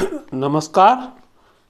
नमस्कार।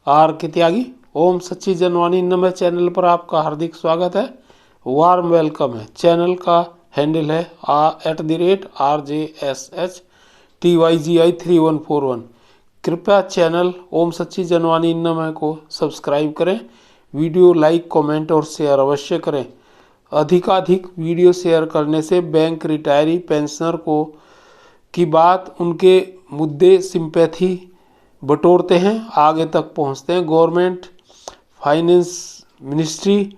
आर के त्यागी ओम सच्ची जनवाणी नमः चैनल पर आपका हार्दिक स्वागत है। वार्म वेलकम है। चैनल का हैंडल है @RJSHTYGI3141। कृपया चैनल ओम सच्ची जनवाणी नमः को सब्सक्राइब करें। वीडियो लाइक कमेंट और शेयर अवश्य करें। अधिकाधिक वीडियो शेयर करने से बैंक रिटायरी पेंशनर को की बात, उनके मुद्दे, सिंपैथी बटोरते हैं, आगे तक पहुंचते हैं। गवर्नमेंट, फाइनेंस मिनिस्ट्री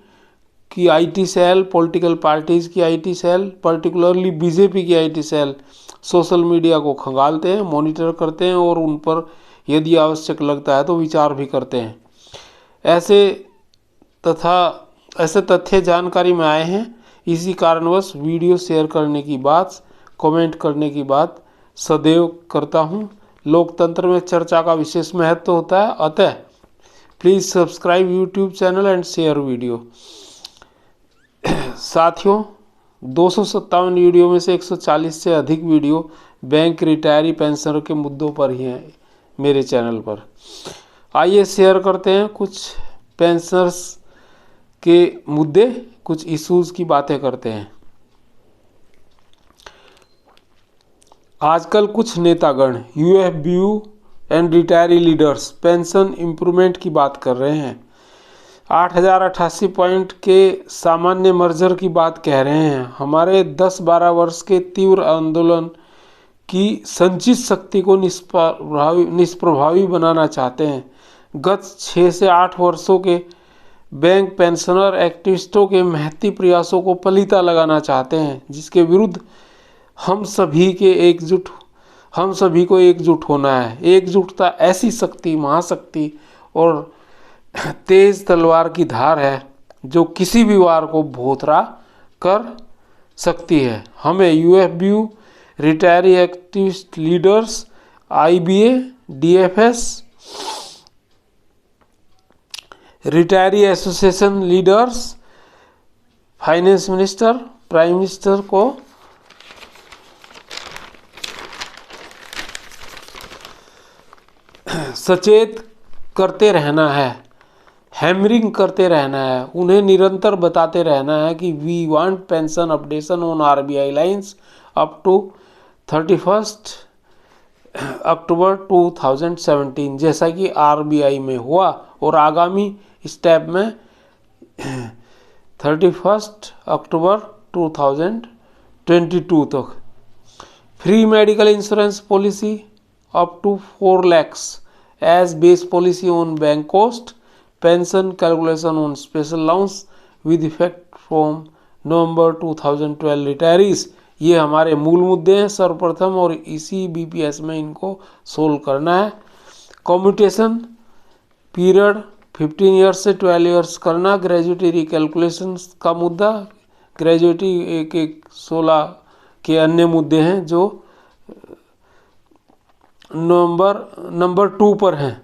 की आईटी सेल, पॉलिटिकल पार्टीज़ की आईटी सेल, पर्टिकुलरली बीजेपी की आईटी सेल सोशल मीडिया को खंगालते हैं, मॉनिटर करते हैं और उन पर यदि आवश्यक लगता है तो विचार भी करते हैं। ऐसे तथ्य जानकारी में आए हैं। इसी कारणवश वीडियो शेयर करने की बात, कमेंट करने की बात सदैव करता हूं। लोकतंत्र में चर्चा का विशेष महत्व होता है, अतः please subscribe YouTube channel and share video. साथियों, 257 वीडियो में से 140 से अधिक वीडियो बैंक रिटायरी पेंशनर के मुद्दों पर ही हैं मेरे चैनल पर। आइए शेयर करते हैं कुछ पेंशनर्स के मुद्दे, कुछ इश्यूज़ की बातें करते हैं। आजकल कुछ नेतागण, UFBU and retiree leaders pension improvement की बात कर रहे हैं। 8088 पॉइंट के सामान्य मर्जर की बात कह रहे हैं। हमारे 10-12 वर्ष के तीव्र आंदोलन की संचित शक्ति को निष्प्रभावी बनाना चाहते हैं। गत 6 से 8 वर्षों के बैंक पेंशनर एक्टिविस्टों के महती प्रयासों को पलीता लगाना चाहते हैं, जिसके विरुद्ध हम सभी को एकजुट होना है। एकजुटता ऐसी शक्ति, महाशक्ति और तेज तलवार की धार है जो किसी भी वार को भोथरा कर सकती है। हमें UFBU, retiree activist leaders, IBA, DFS, retiree association leaders, finance minister, prime minister को सचेत करते रहना है, हैमरिंग करते रहना है, उन्हें निरंतर बताते रहना है कि we want pension updation on RBI lines up to 31 October 2017, जैसा कि आरबीआई में हुआ, और आगामी स्टेप में 31 अक्टूबर 2022 तक। Free medical insurance policy up to 4 lakhs as base policy on bank cost, pension calculation on special allowance with effect from November 2012 retirees। ये हमारे मूल मुद्दे हैं सर्वप्रथम, और इसी बीपीएस में इनको सोल्व करना है। कम्यूटेशन पीरियड 15 ईयर्स से 12 ईयर्स करना। ग्रेजुएटी रिकैलकुलेशन का मुद्दा, ग्रेजुएटी 1-1-16 के अन्य मुद्दे हैं जो नंबर 2 पर हैं,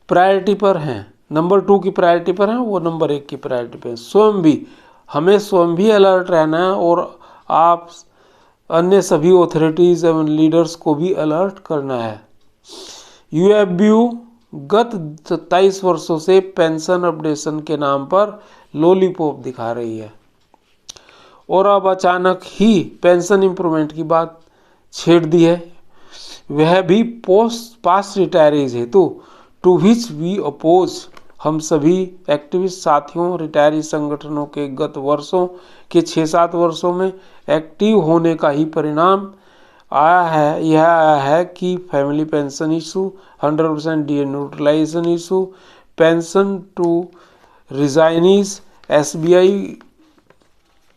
प्रायोरिटी पर हैं। नंबर 2 की प्रायोरिटी पर हैं, वो नंबर 1 की प्रायोरिटी पर हैं। हमें स्वयं भी अलर्ट रहना है और आप अन्य सभी अथॉरिटीज़ एवं लीडर्स को भी अलर्ट करना है। यूएफबीयू गत 27 वर्षों से पेंशन अपडेशन के नाम पर लॉलीपॉप दिखा रही है और अब अचानक ही पेंशन इम्प्रूवमेंट की बात छेड़ दी है, वह भी पास्ट रिटायरीज हेतु, टू विच वी अपोज। हम सभी एक्टिविस्ट साथियों, रिटायरी संगठनों के गत वर्षों के 6-7 वर्षों में एक्टिव होने का ही परिणाम यह आया है कि family pension issue, 100% deneutralisation issue, pension to resignees, SBI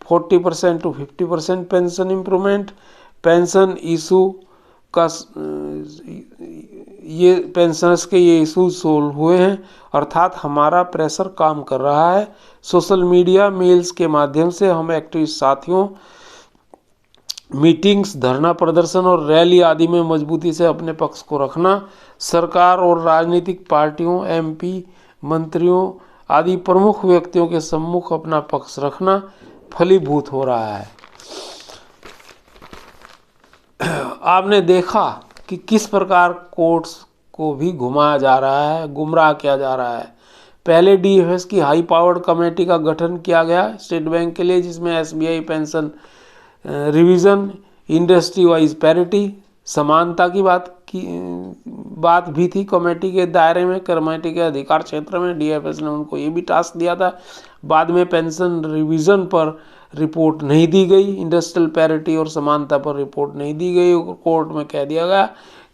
40% to 50% pension improvement, pension issue का ये पेंशनर्स के ये इशूज सोल्व हुए हैं, अर्थात हमारा प्रेशर काम कर रहा है। सोशल मीडिया, मेल्स के माध्यम से हम एक्टिविस्ट साथियों मीटिंग्स, धरना प्रदर्शन और रैली आदि में मजबूती से अपने पक्ष को रखना, सरकार और राजनीतिक पार्टियों, एमपी, मंत्रियों आदि प्रमुख व्यक्तियों के सम्मुख अपना पक्ष रखना फलीभूत हो रहा है। आपने देखा कि किस प्रकार कोर्ट्स को भी घुमाया जा रहा है, गुमराह किया जा रहा है। पहले डीएफएस की हाई पावर्ड कमेटी का गठन किया गया स्टेट बैंक के लिए, जिसमें SBI pension revision, industry wise parity, समानता की बात भी थी कमेटी के दायरे में। कमेटी के अधिकार क्षेत्र में डीएफएस ने उनको ये भी टास्क दिया था। बाद में पेंशन रिवीजन पर रिपोर्ट नहीं दी गई, इंडस्ट्रियल पैरिटी और समानता पर रिपोर्ट नहीं दी गई। कोर्ट में कह दिया गया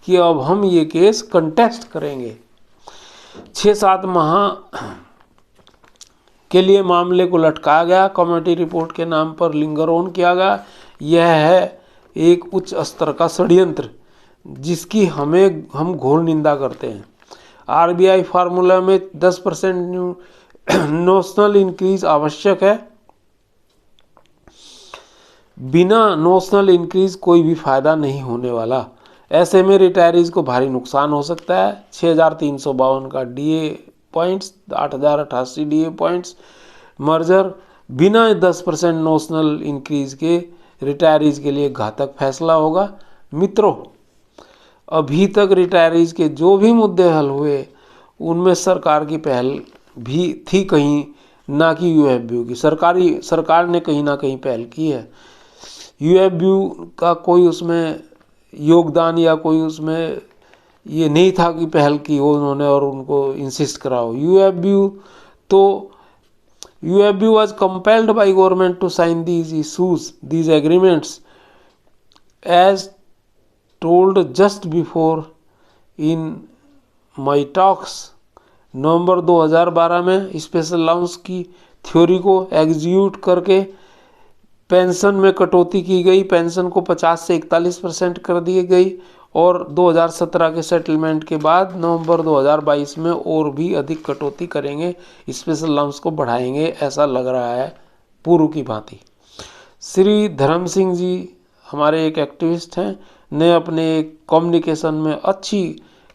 कि अब हम ये केस कंटेस्ट करेंगे। 6-7 माह के लिए मामले को लटकाया गया, कमेटी रिपोर्ट के नाम पर लिंगर ऑन किया गया। यह है एक उच्च स्तर का षड्यंत्र जिसकी हम घोर निंदा करते हैं। आरबीआई फार्मूला में 10% नोशनल इंक्रीज आवश्यक है। बिना नोशनल इंक्रीज कोई भी फायदा नहीं होने वाला। ऐसे में रिटायरीज को भारी नुकसान हो सकता है। 6352 का DA points, 8088 DA points merger बिना 10% नोशनल इंक्रीज के रिटायरीज के लिए घातक फैसला होगा। मित्रों, अभी तक रिटायरीज के जो भी मुद्दे हल हुए उनमें सरकार की पहल भी थी कहीं ना कि यूएफबीयू की। सरकार ने कहीं ना कहीं पहल की है। यूएफबीयू का कोई उसमें योगदान या कोई उसमें ये नहीं था कि पहल की हो उन्होंने और उनको इंसिस्ट कराओ। UFBU was compelled by government to sign these agreements as told just before in my talks। नवंबर 2012 में स्पेशल अलाउंस की थ्योरी को एग्जीक्यूट करके पेंशन में कटौती की गई। पेंशन को 50 से 41% कर दी गई और 2017 के सेटलमेंट के बाद नवंबर 2022 में और भी अधिक कटौती करेंगे, स्पेशल अलाउंस को बढ़ाएंगे, ऐसा लग रहा है पूर्व की भांति। श्री धर्म सिंह जी हमारे एक एक्टिविस्ट हैं, ने अपने कम्युनिकेशन में अच्छी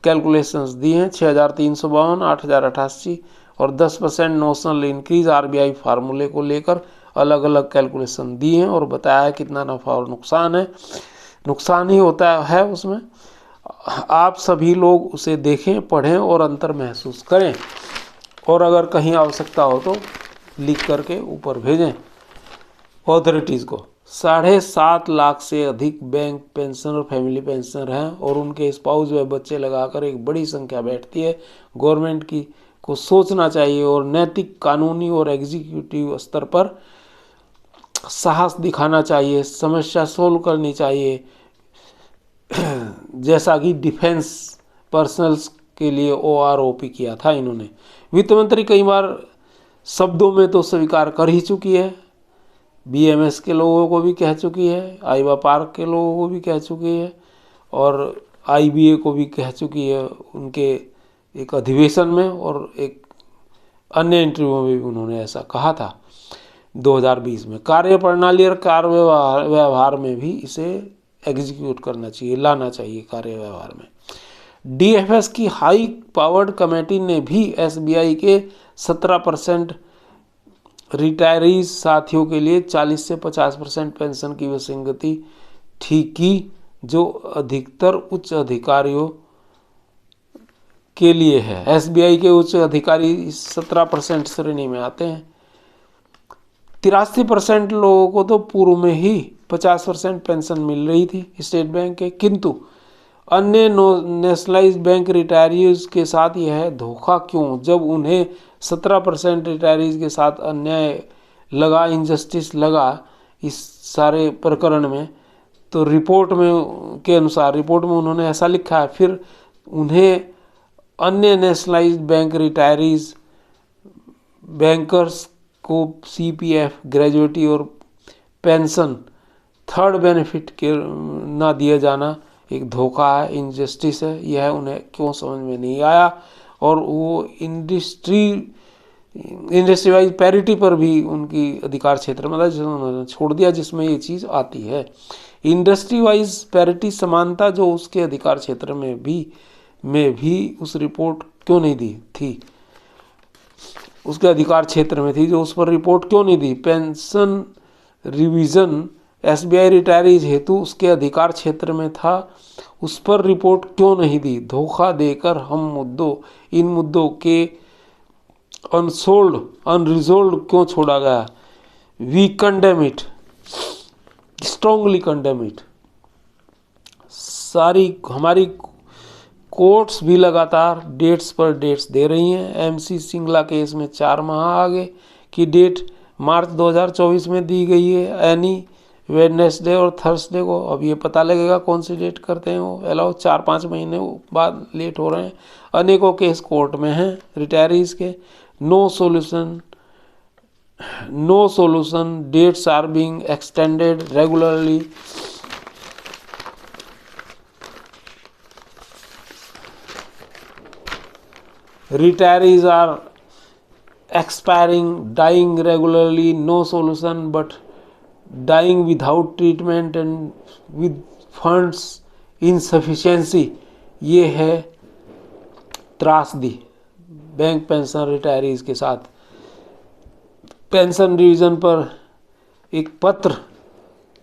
कैलकुलेशंस दी हैं। 6352, 8088 और 10% नोशनल इंक्रीज आरबीआई फार्मूले को लेकर अलग अलग कैलकुलेशन दी हैं और बताया है कितना नफ़ा और नुकसान है। नुकसान ही होता है उसमें। आप सभी लोग उसे देखें, पढ़ें और अंतर महसूस करें और अगर कहीं आवश्यकता हो तो लिख करके ऊपर भेजें अथॉरिटीज़ को। 7.5 लाख से अधिक बैंक पेंशनर फैमिली पेंशनर हैं और उनके स्पाउस व बच्चे लगाकर एक बड़ी संख्या बैठती है। गवर्नमेंट को सोचना चाहिए और नैतिक, कानूनी और एग्जीक्यूटिव स्तर पर साहस दिखाना चाहिए, समस्या सोल्व करनी चाहिए। जैसा कि डिफेंस पर्सनल्स के लिए OROP किया था इन्होंने। वित्त मंत्री कई बार शब्दों में तो स्वीकार कर ही चुकी है, BMS के लोगों को भी कह चुकी है, आईवा पार्क के लोगों को भी कह चुकी है और IBA को भी कह चुकी है उनके एक अधिवेशन में, और एक अन्य इंटरव्यू में भी उन्होंने ऐसा कहा था 2020 में। कार्यप्रणाली और कार्य व्यवहार में भी इसे एग्जीक्यूट करना चाहिए, लाना चाहिए कार्य व्यवहार में। डीएफएस की हाई पावर्ड कमेटी ने भी एसबीआई के 17% रिटायरीज साथियों के लिए 40 से 50% पेंशन की विसंगति ठीक की, जो अधिकतर उच्च अधिकारियों के लिए है। एसबीआई के उच्च अधिकारी 17% श्रेणी में आते हैं। 83% लोगों को तो पूर्व में ही 50% पेंशन मिल रही थी स्टेट बैंक के, किंतु अन्य नेशनलाइज्ड बैंक रिटायरीज के साथ यह धोखा क्यों? जब उन्हें 17% रिटायरीज के साथ अन्याय लगा, इनजस्टिस लगा इस सारे प्रकरण में, तो रिपोर्ट में के अनुसार रिपोर्ट में उन्होंने ऐसा लिखा है। फिर उन्हें अन्य नेशनलाइज्ड बैंक रिटायरीज बैंकर्स को CPF, ग्रेजुएटी और पेंशन थर्ड बेनिफिट के ना दिया जाना एक धोखा है, इनजस्टिस है। यह उन्हें क्यों समझ में नहीं आया और वो इंडस्ट्री वाइज पैरिटी पर भी उनकी अधिकार क्षेत्र में उन्होंने छोड़ दिया, जिसमें ये चीज़ आती है। इंडस्ट्री वाइज पैरिटी समानता जो उसके अधिकार क्षेत्र में भी उस रिपोर्ट क्यों नहीं दी थी, उसके अधिकार क्षेत्र में थी, जो उस पर रिपोर्ट क्यों नहीं दी? पेंशन रिवीजन SBI रिटायरीज हेतु उसके अधिकार क्षेत्र में था, उस पर रिपोर्ट क्यों नहीं दी? धोखा देकर इन मुद्दों के अनसोल्ड अनरिजोल्व क्यों छोड़ा गया? We condemn it, strongly condemn it. सारी हमारी कोर्ट्स भी लगातार डेट्स पर डेट्स दे रही हैं। MC सिंगला केस में 4 माह आगे की डेट मार्च 2024 में दी गई है। एनी वेडनेसडे और थर्सडे को, अब ये पता लगेगा कौन सी डेट करते हैं वो अलाउ। 4-5 महीने बाद लेट हो रहे हैं। अनेकों केस कोर्ट में हैं रिटायरीज के। No solution, dates are being extended regularly. Retirees are expiring, dying regularly, no solution but dying without treatment and with funds insufficiency। ये है त्रासदी बैंक पेंशन रिटायरीज के साथ। पेंशन रिवीजन पर एक पत्र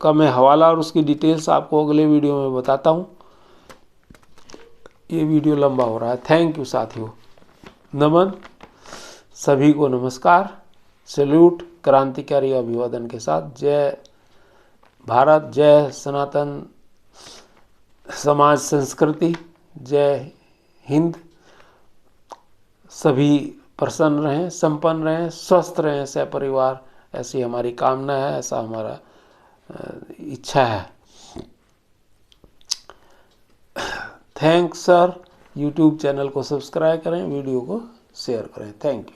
का मैं हवाला और उसकी डिटेल्स आपको अगले वीडियो में बताता हूँ। ये वीडियो लंबा हो रहा है। थैंक यू साथियों। नमन, सभी को नमस्कार, सैल्यूट, क्रांतिकारी अभिवादन के साथ। जय भारत, जय सनातन समाज संस्कृति, जय हिंद। सभी प्रसन्न रहें, संपन्न रहें, स्वस्थ रहें, सपरिवार, ऐसी हमारी कामना है, ऐसा हमारा इच्छा है। Thanks sir. यूट्यूब चैनल को सब्सक्राइब करें, वीडियो को शेयर करें। Thank you.